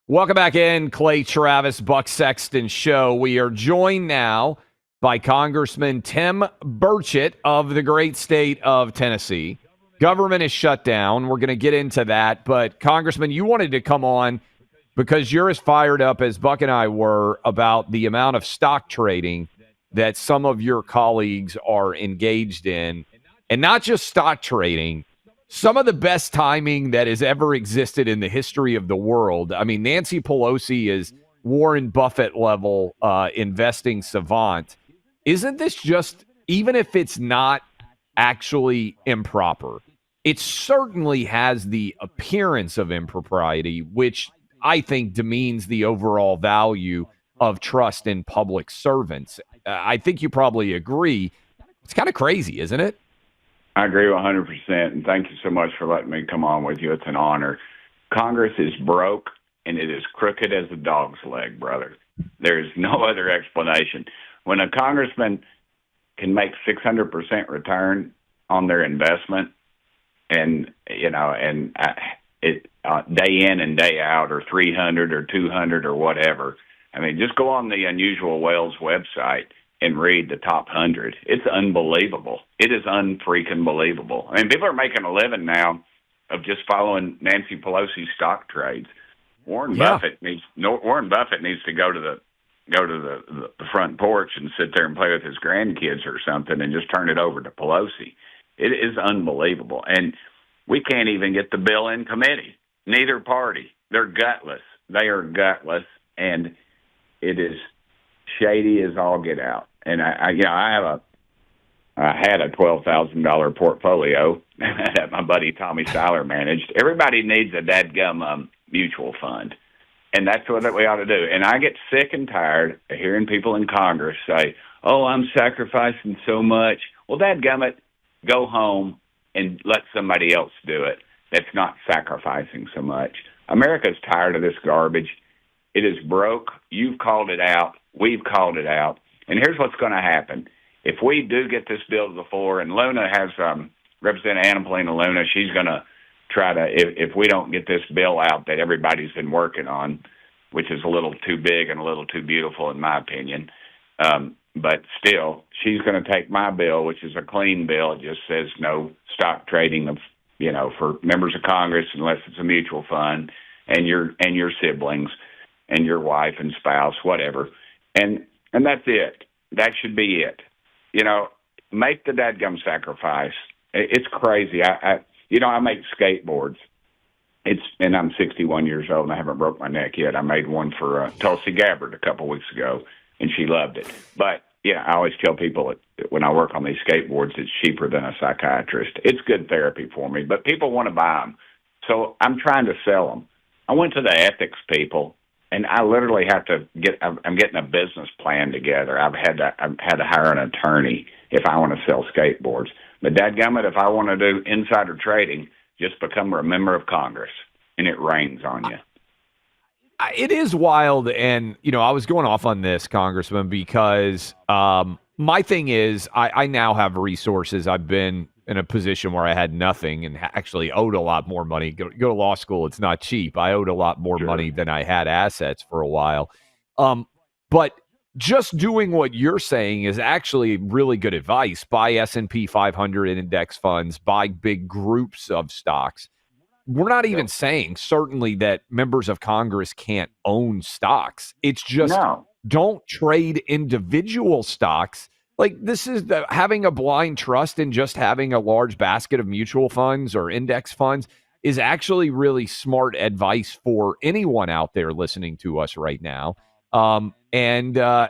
Welcome back in, Clay Travis, Buck Sexton Show. We are joined now by Congressman Tim Burchett of the great state of Tennessee. Government is shut down. We're going to get into that. But, Congressman, you wanted to come on because you're as fired up as Buck and I were about the amount of stock trading that some of your colleagues are engaged in. And not just stock trading, some of the best timing that has ever existed in the history of the world. I mean, Nancy Pelosi is Warren Buffett level investing savant. Isn't this just, even if it's not actually improper, it certainly has the appearance of impropriety, which I think demeans the overall value of trust in public servants. I think you probably agree. It's kind of crazy, isn't it? I agree 100%, and thank you so much for letting me come on with you. It's an honor. Congress is broke, and it is crooked as a dog's leg, brother. There's no other explanation. When a congressman can make 600% return on their investment, and day in and day out, or 300 or 200 or whatever. I mean, just go on the Unusual Whales website and read the top 100. It's unbelievable. It is unfreaking believable. I mean, people are making a living now of just following Nancy Pelosi's stock trades. Warren Buffett needs to go to the front porch and sit there and play with his grandkids or something and just turn it over to Pelosi. It is unbelievable. And we can't even get the bill in committee. Neither party. They're gutless. They are gutless, and it is shady as all get out. And I had a $12,000 portfolio that my buddy Tommy Siler managed. Everybody needs a dadgum mutual fund, and that's what we ought to do. And I get sick and tired of hearing people in Congress say, "Oh, I'm sacrificing so much." Well, dadgummit, go home and let somebody else do it. That's not sacrificing so much. America's tired of this garbage. It is broke. You've called it out. We've called it out. And here's what's going to happen. If we do get this bill to the floor, and Luna has Representative Anna Paulina Luna, she's going to try to, if we don't get this bill out that everybody's been working on, which is a little too big and a little too beautiful in my opinion, but still, she's going to take my bill, which is a clean bill. It just says no stock trading of, for members of Congress unless it's a mutual fund, and your siblings and your wife and spouse, whatever. And that's it. That should be it. Make the dadgum sacrifice. It's crazy. I make skateboards. And I'm 61 years old and I haven't broke my neck yet. I made one for Tulsi Gabbard a couple weeks ago, and she loved it. But I always tell people that when I work on these skateboards, it's cheaper than a psychiatrist. It's good therapy for me, but people want to buy them. So I'm trying to sell them. I went to the ethics people, and I literally have to I'm getting a business plan together. I've had to hire an attorney if I want to sell skateboards. But dadgummit, if I want to do insider trading, just become a member of Congress, and it rains on you. It is wild, and, I was going off on this, Congressman, because my thing is I now have resources. I've been in a position where I had nothing and actually owed a lot more money. Go to law school, it's not cheap. I owed a lot more money than I had assets for a while. But just doing what you're saying is actually really good advice. Buy S&P 500 index funds, buy big groups of stocks. We're not even saying certainly that members of Congress can't own stocks. It's just don't trade individual stocks. Like, this is having a blind trust in just having a large basket of mutual funds or index funds is actually really smart advice for anyone out there listening to us right now. And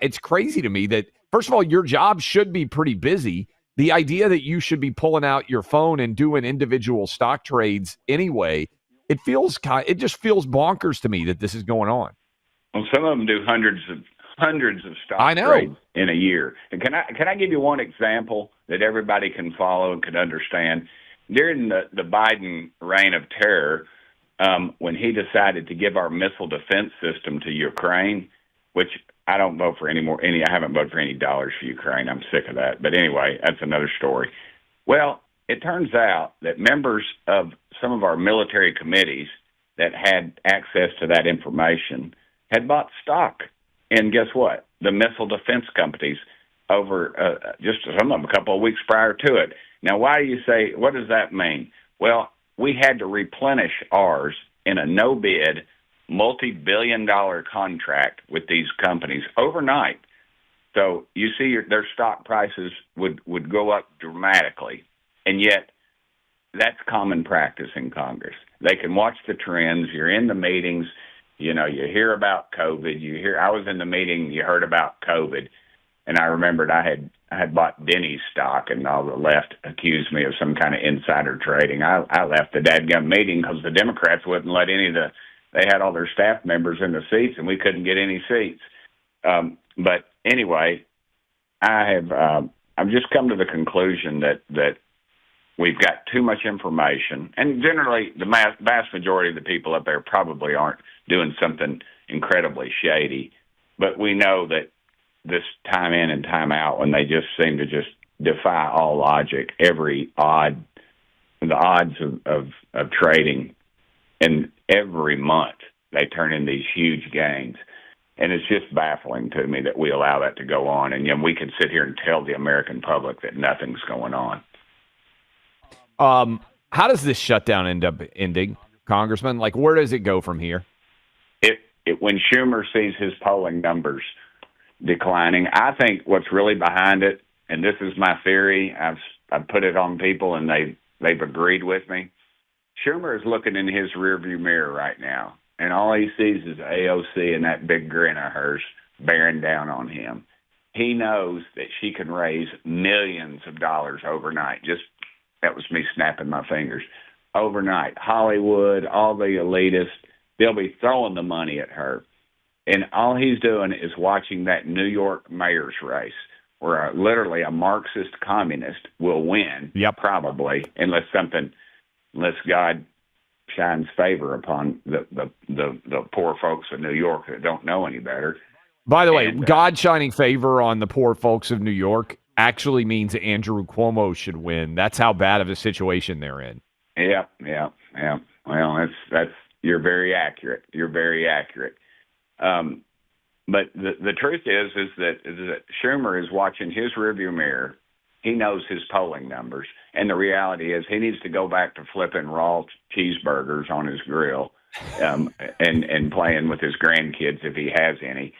it's crazy to me that, first of all, your job should be pretty busy. The idea that you should be pulling out your phone and doing individual stock trades anyway, it just feels bonkers to me that this is going on. Well, some of them do hundreds of stock trades in a year. And can I give you one example that everybody can follow and can understand? During the Biden reign of terror, when he decided to give our missile defense system to Ukraine, which I don't vote for I haven't voted for any dollars for Ukraine. I'm sick of that. But anyway, that's another story. Well, it turns out that members of some of our military committees that had access to that information had bought stock. And guess what? The missile defense companies over just some of them a couple of weeks prior to it. Now, why do you say, what does that mean? Well, we had to replenish ours in a no-bid, multi-billion-dollar contract with these companies overnight. So you see their stock prices would go up dramatically, and yet that's common practice in Congress. They can watch the trends. You're in the meetings. You hear about COVID. I was in the meeting. You heard about COVID, and I remembered I had bought Denny's stock, and all the left accused me of some kind of insider trading. I left the dadgum meeting because the Democrats wouldn't let they had all their staff members in the seats, and we couldn't get any seats. But anyway, I've just come to the conclusion that we've got too much information, and generally the vast majority of the people up there probably aren't doing something incredibly shady, but we know that this time in and time out, when they just seem to just defy all logic, the odds of trading, and every month they turn in these huge gains. And it's just baffling to me that we allow that to go on, and we can sit here and tell the American public that nothing's going on. How does this shutdown end up ending, Congressman? Like, where does it go from here? When Schumer sees his polling numbers declining, I think what's really behind it, and this is my theory, I've put it on people and they've agreed with me. Schumer is looking in his rearview mirror right now, and all he sees is AOC and that big grin of hers bearing down on him. He knows that she can raise millions of dollars overnight. That was me snapping my fingers. Overnight, Hollywood, all the elitists, they'll be throwing the money at her. And all he's doing is watching that New York mayor's race, where literally a Marxist communist will win, probably, unless God shines favor upon the poor folks of New York that don't know any better. By the way, God shining favor on the poor folks of New York actually means Andrew Cuomo should win. That's how bad of a situation they're in. Yeah. Well, that's you're very accurate. But the truth is that Schumer is watching his rearview mirror. He knows his polling numbers, and the reality is he needs to go back to flipping raw cheeseburgers on his grill, and playing with his grandkids if he has any,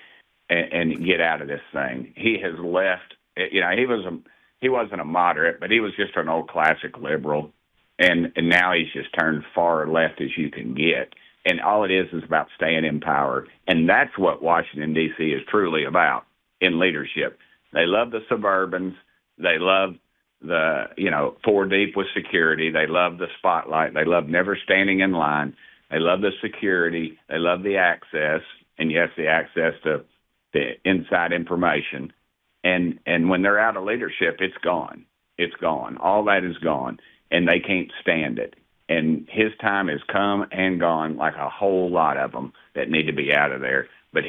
and get out of this thing. He has left. He wasn't a moderate, but he was just an old classic liberal, and now he's just turned far left as you can get. And all it is about staying in power. And that's what Washington, D.C. is truly about in leadership. They love the Suburbans. They love the, 4 deep with security. They love the spotlight. They love never standing in line. They love the security. They love the access. And, yes, the access to the inside information. And when they're out of leadership, it's gone. It's gone. All that is gone. And they can't stand it. And his time has come and gone, like a whole lot of them that need to be out of there. But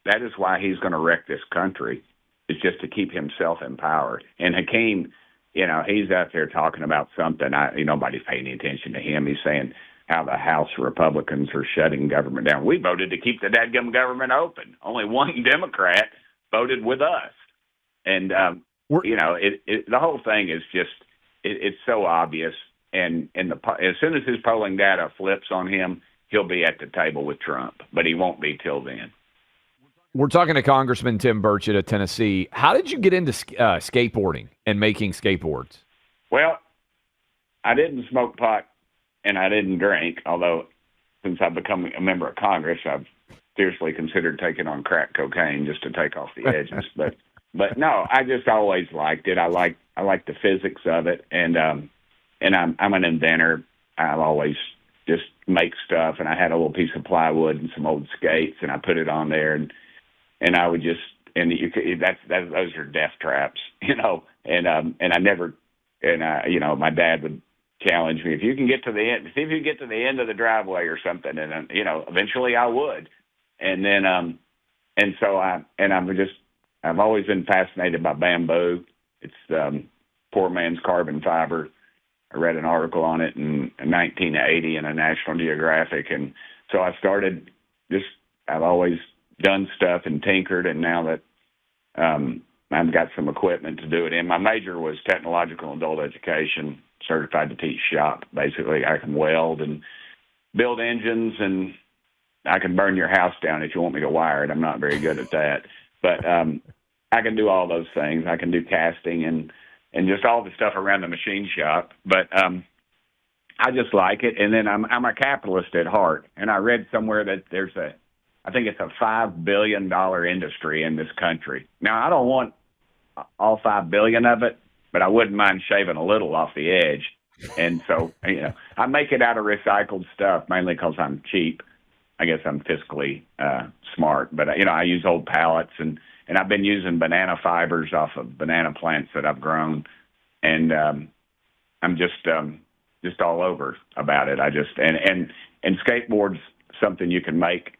that is why he's going to wreck this country, is just to keep himself in power. And Hakeem, he's out there talking about something. Nobody's paying any attention to him. He's saying how the House Republicans are shutting government down. We voted to keep the dadgum government open. Only one Democrat voted with us. And, the whole thing is just, it's so obvious. And as soon as his polling data flips on him, he'll be at the table with Trump, but he won't be till then. We're talking to Congressman Tim Burchett of Tennessee. How did you get into skateboarding and making skateboards? Well, I didn't smoke pot and I didn't drink, although since I've become a member of Congress, I've seriously considered taking on crack cocaine just to take off the edges. But no, I just always liked it. I like the physics of it, and I'm an inventor. I've always just make stuff, and I had a little piece of plywood and some old skates, and I put it on there, and I would just, and those are death traps, and I never, my dad would challenge me, if you can get to the end, see if you get to the end of the driveway or something, and eventually I would, and then I've always been fascinated by bamboo. It's poor man's carbon fiber. I read an article on it in 1980 in a National Geographic, and so I started. I've always done stuff and tinkered, and now that I've got some equipment to do it in. My major was technological adult education, certified to teach shop. Basically, I can weld and build engines, and I can burn your house down if you want me to wire it. I'm not very good at that, but I can do all those things. I can do casting and just all the stuff around the machine shop. But I just like it. And then I'm a capitalist at heart. And I read somewhere that I think it's a $5 billion industry in this country. Now, I don't want all 5 billion of it, but I wouldn't mind shaving a little off the edge. And so, I make it out of recycled stuff, mainly because I'm cheap. I guess I'm fiscally smart, but I use old pallets, and I've been using banana fibers off of banana plants that I've grown, and I'm just all over about it. And skateboards something you can make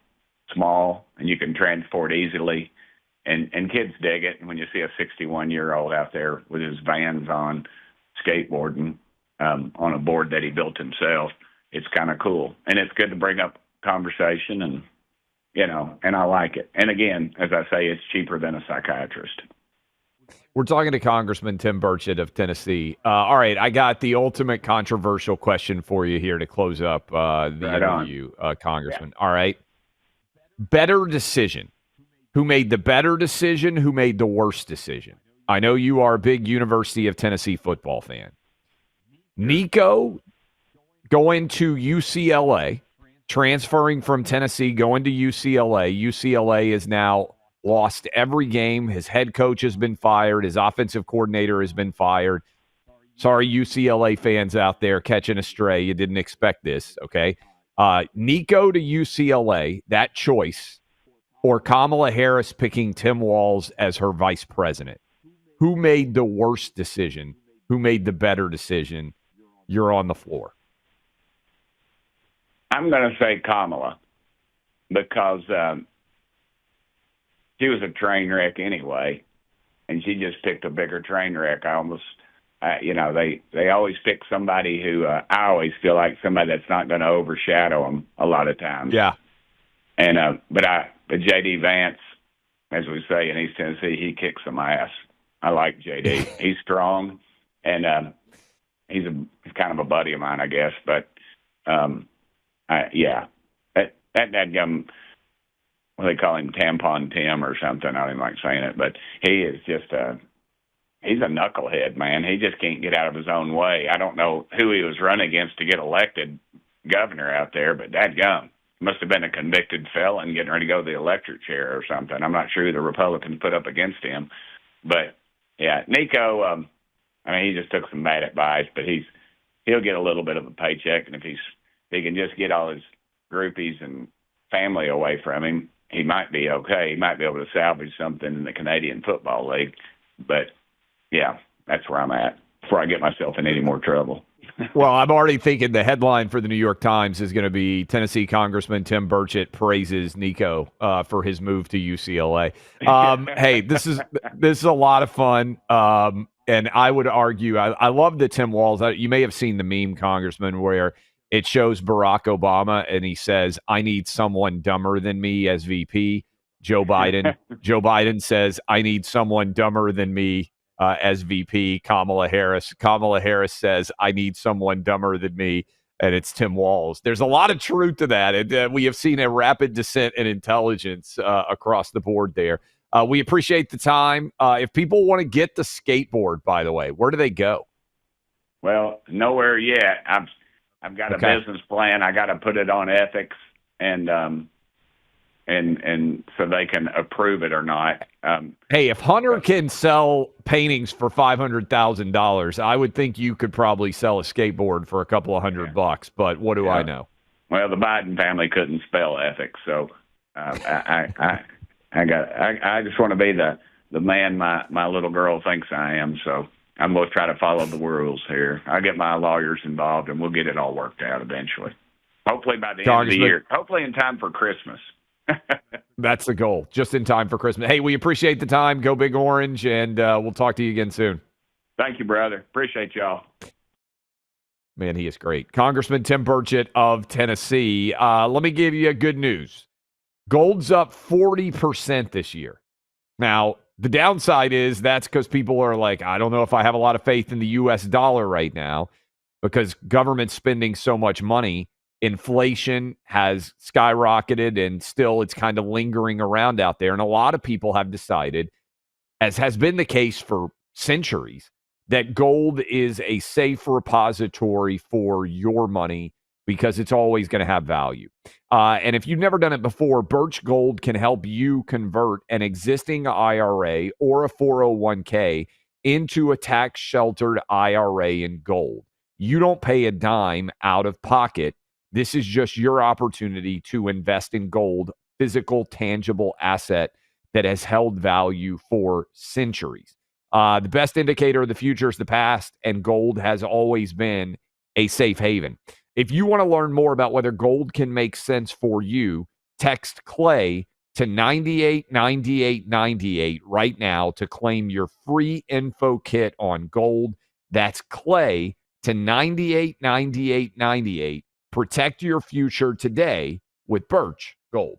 small and you can transport easily, and kids dig it. And when you see a 61-year-old out there with his Vans on, skateboarding on a board that he built himself, it's kind of cool, and it's good to bring up conversation, and and I like it. And again, as I say, it's cheaper than a psychiatrist. We're talking to Congressman Tim Burchett of Tennessee. All right, I got the ultimate controversial question for you here to close up the interview, Congressman. Yeah. All right. Better decision. Who made the better decision? Who made the worst decision? I know you are a big University of Tennessee football fan. Nico going to UCLA, transferring from Tennessee, going to UCLA. UCLA has now lost every game. His head coach has been fired. His offensive coordinator has been fired. Sorry, UCLA fans out there catching a stray. You didn't expect this, okay? Nico to UCLA, that choice, or Kamala Harris picking Tim Walz as her vice president. Who made the worst decision? Who made the better decision? You're on the floor. I'm going to say Kamala, because she was a train wreck anyway, and she just picked a bigger train wreck. They always pick somebody who I always feel like somebody that's not going to overshadow them a lot of times. Yeah. And but J.D. Vance, as we say in East Tennessee, he kicks some ass. I like J.D. He's strong, and he's kind of a buddy of mine, I guess. But that young, what do they call him, Tampon Tim or something? I don't even like saying it, but he is just he's a knucklehead, man. He just can't get out of his own way. I don't know who he was running against to get elected governor out there, but dadgum. Must have been a convicted felon getting ready to go to the electric chair or something. I'm not sure who the Republicans put up against him. But, yeah, Nico, he just took some bad advice, but he'll get a little bit of a paycheck, and if he can just get all his groupies and family away from him, he might be okay. He might be able to salvage something in the Canadian Football League. But, yeah, that's where I'm at before I get myself in any more trouble. Well, I'm already thinking the headline for the New York Times is going to be Tennessee Congressman Tim Burchett praises Nico for his move to UCLA. Hey, this is a lot of fun. And I would argue, I love the Tim Walz. You may have seen the meme, Congressman, where it shows Barack Obama and he says, "I need someone dumber than me as VP." Joe Biden says, "I need someone dumber than me as VP." Kamala Harris says, "I need someone dumber than me," and it's Tim Walz. There's a lot of truth to that, and we have seen a rapid descent in intelligence across the board there. We appreciate the time. If people want to get the skateboard, by the way, where do they go? Well, nowhere yet. I've got a business plan. I got to put it on ethics, and so they can approve it or not. Hey, if Hunter can sell paintings for $500,000, I would think you could probably sell a skateboard for a couple of $100. But what do I know? Well, the Biden family couldn't spell ethics, so I just want to be the man my little girl thinks I am. So I'm going to try to follow the rules here. I'll get my lawyers involved, and we'll get it all worked out eventually. Hopefully by the end of the year. Hopefully in time for Christmas. That's the goal, just in time for Christmas. Hey, we appreciate the time. Go Big Orange, and we'll talk to you again soon. Thank you, brother. Appreciate y'all. Man, he is great. Congressman Tim Burchett of Tennessee. Let me give you good news. Gold's up 40% this year. Now, the downside is that's because people are like, I don't know if I have a lot of faith in the U.S. dollar right now because government's spending so much money. Inflation has skyrocketed and still it's kind of lingering around out there. And a lot of people have decided, as has been the case for centuries, that gold is a safe repository for your money because it's always going to have value. And if you've never done it before, Birch Gold can help you convert an existing IRA or a 401k into a tax-sheltered IRA in gold. You don't pay a dime out of pocket. This is just your opportunity to invest in gold, physical, tangible asset that has held value for centuries. The best indicator of the future is the past, and gold has always been a safe haven. If you want to learn more about whether gold can make sense for you, text Clay to 989898 right now to claim your free info kit on gold. That's Clay to 989898. Protect your future today with Birch Gold.